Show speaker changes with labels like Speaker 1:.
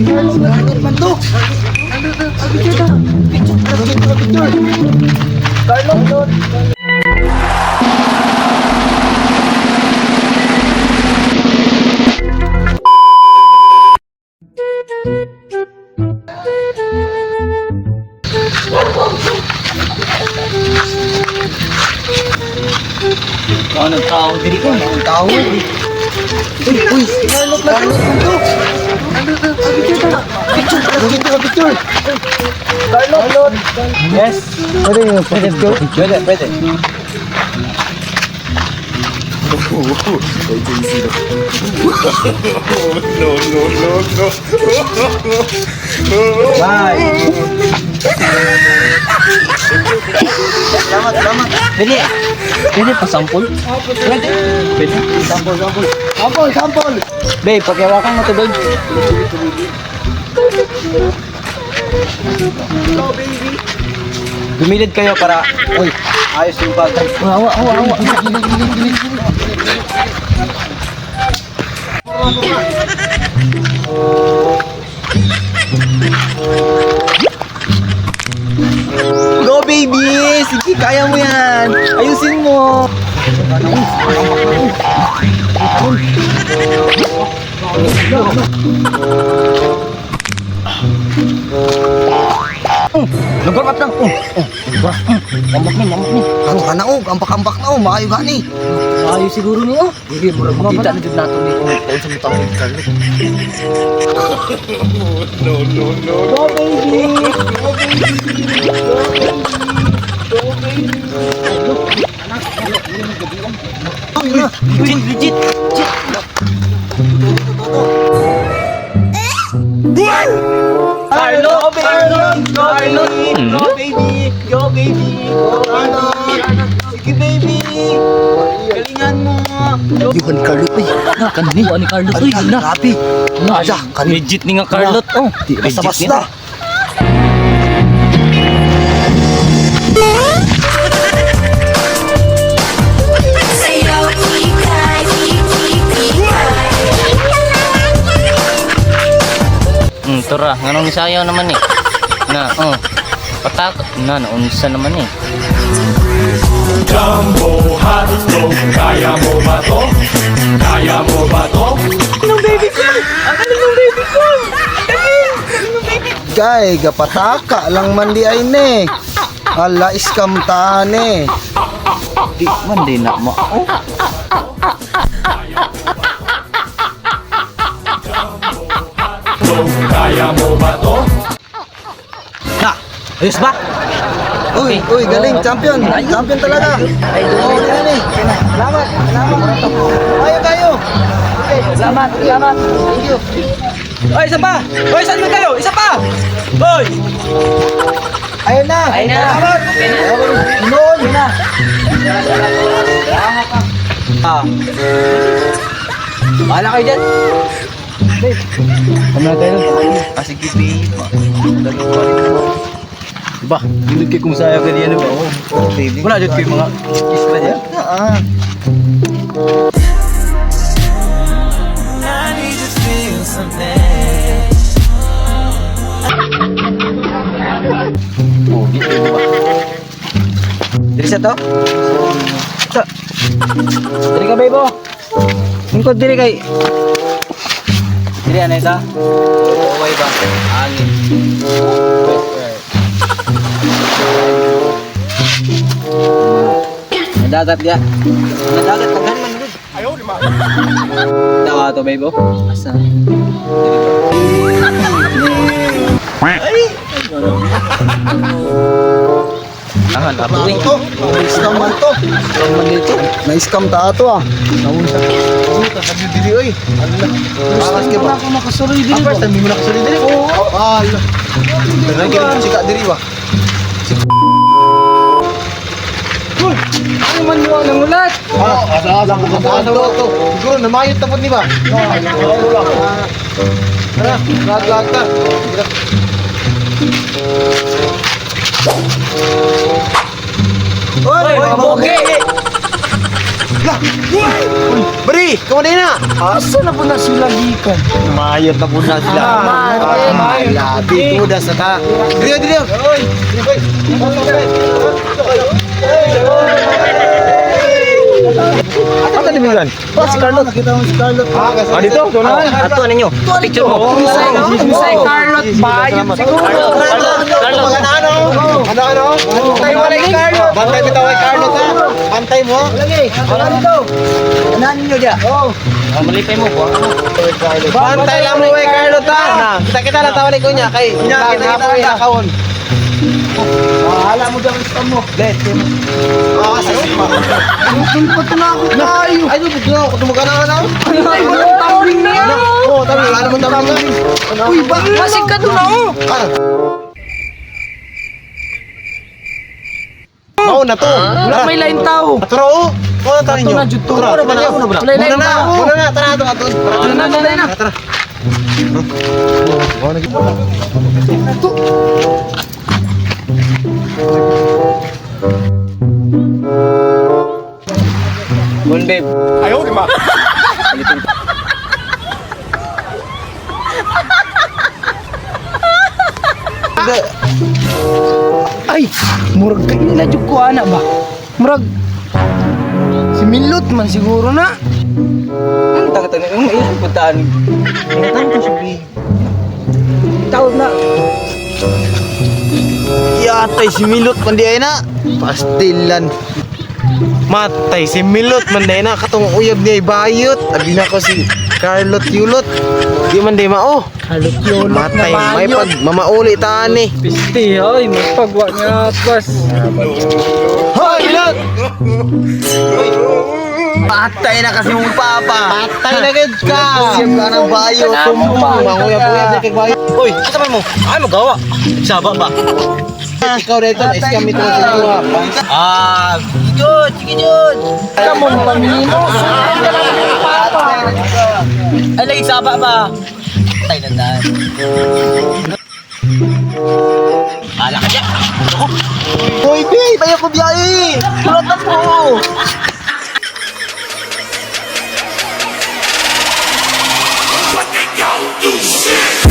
Speaker 1: Carlot man to. Carlot.
Speaker 2: Ano tao diri ko?
Speaker 1: Tao. Uy, Carlot man to. Picture. Carlot.
Speaker 2: Yes. Pwede. Bye. Salamat. Pwede pa sample? Pwede.
Speaker 1: Sample.
Speaker 2: Babe, pakihawakan mo to, babe.
Speaker 1: Go, baby.
Speaker 2: Gumilid kayo para, uy, ayos yung bag. Awa. Go, baby! Sige, kaya mo yan! Ayusin mo! Lugar up lang. Mambak ni.
Speaker 1: Ano ka na ambak-ambak na maayo gani.
Speaker 2: Ayos siguro niyo. Hindi mo rin makita na dyan natin ni kung sa mutang ni Carlot.
Speaker 1: No. Go, baby.
Speaker 2: Legit. Carlot! Go, baby! Sige, baby! Galingan mo!
Speaker 1: Yuhan Carlot ay.
Speaker 2: Kanini? Ani Carlot? Uy, na!
Speaker 1: Grabe.
Speaker 2: Aja, legit ni nga Carlot. Oh,
Speaker 1: Di basta-basta.
Speaker 2: Tura, nganong sayaw naman eh. Patakot na, naunsa naman eh.
Speaker 3: Jumbo hotdog, kaya mo ba to?
Speaker 2: Anong baby ko? Ang galing ng baby ko!
Speaker 1: Gay, gapataka lang man di ay ne. Ala iskam tane.
Speaker 2: Di man din na mo.
Speaker 3: Kaya mo ba to?
Speaker 2: Na, ayos ba?
Speaker 1: Uy, galing champion. Champion talaga. Oh, ni. Salamat. Kayo.
Speaker 2: Salamat.
Speaker 1: Thank you.
Speaker 2: Oy, isa pa! Oy, saan mo kayo? Isa pa! Oy!
Speaker 1: Ayun na. Salamat. Noon.
Speaker 2: Bahala kayo dyan. Ano na tayo? Sige, babe. Diba? Hindi kayo kung saya ka diyan ba? Wala dyan kayo mga kiss ba dyan? Diri sa to? Diri ka, babe. Lingkod diri kay. Diri ano ito? Okay ba? Angin. Nadagat dia. Nadagat paghan man gud. Ayaw di ma. Dawa to, babe. Asa? Ay. Angan ato eh.
Speaker 1: Iskam man to. Na-scam ta ato ah. Nawon sa. Suta sa dili oy. Alas ke ba?
Speaker 2: Ako makasuloy dito.
Speaker 1: First time mo nakasuloy dili? Oo. Daghan kini sika diri ba?
Speaker 2: Ano man mo ang ulat?
Speaker 1: Asa ko ba to? Siguro namayot tapos ni ba? Tara, lag ta. Oy,
Speaker 2: Oy,
Speaker 1: mabugi. Lah! Bari! Kamu din na!
Speaker 2: Asa na po na sila gikan?
Speaker 1: Mayot na po na sila. Labi ko na sa ta. Dito! Apa tadi bilang? Oh, si Carlot. Kita mo si Carlot. Ah, dito? Tunay.
Speaker 2: Ato ninyo. Picture mo. Say Carlot bayot siguro.
Speaker 1: Carlot. Ano? Bantay mo kay Carlot. Bantay mo kay Carlot ha. Bantay mo. Lagi. Ano dito? Anan niyo dia. Oh.
Speaker 2: Malipay mo po.
Speaker 1: Bantay lang mo kay Carlot ha. Kita lang tawali ko niya kay kita na kawon. Hala mo daw sa mo. Let. Ah, sige. Sulpot na ako tayo. Ay, dito ako tumugan na.
Speaker 2: Ay, walang tawling niya.
Speaker 1: Oh, tawling. Ano mo tawling?
Speaker 2: Uy, ba? Masig ka doon ako.
Speaker 1: Oo na to.
Speaker 2: Wala may lain tao.
Speaker 1: Turo. Oh, tara niyo.
Speaker 2: na, Juto.
Speaker 1: Tara ba na?
Speaker 2: Wala lain tao.
Speaker 1: Muna na, tara ato ato.
Speaker 2: Na.
Speaker 1: Tara.
Speaker 2: Bon babe.
Speaker 3: Ayaw, di ba?
Speaker 2: Ay, murag kayo na jud ko ana ba? Murag si Milot man siguro na. Taga-taga ng ilang puntaan.
Speaker 1: Ingatan ko siya.
Speaker 2: Tawag na.
Speaker 1: Yatay si Milot man di ay na. Pastilan. Matay si Milot man di ay na. Katong uyab niya ay bayot. Abi na ko si Carlot Yulot. Di man di mao.
Speaker 2: Halot yun.
Speaker 1: Matay may pag mamauli taan eh.
Speaker 2: Pisti, ay, magpagwa nga pas.
Speaker 1: Hoy, Lot! Patay na kasi mong papa. Patay na gid ka. Siyem ka ng bayo. Manguyab-uyab na kay bayo.
Speaker 2: Uy, ito mo. Ay, magawa. Saba ba?
Speaker 1: Ikaw dito, iskam ito sa mga.
Speaker 2: Ah, sige jud. Kamu pamilimo. Ay, lagi saba ba? Tay na daan. Ala ka dyan.
Speaker 1: Hoy, babe! Ayaw ko biyahe! Tulad na po!
Speaker 3: What they y'all do shit.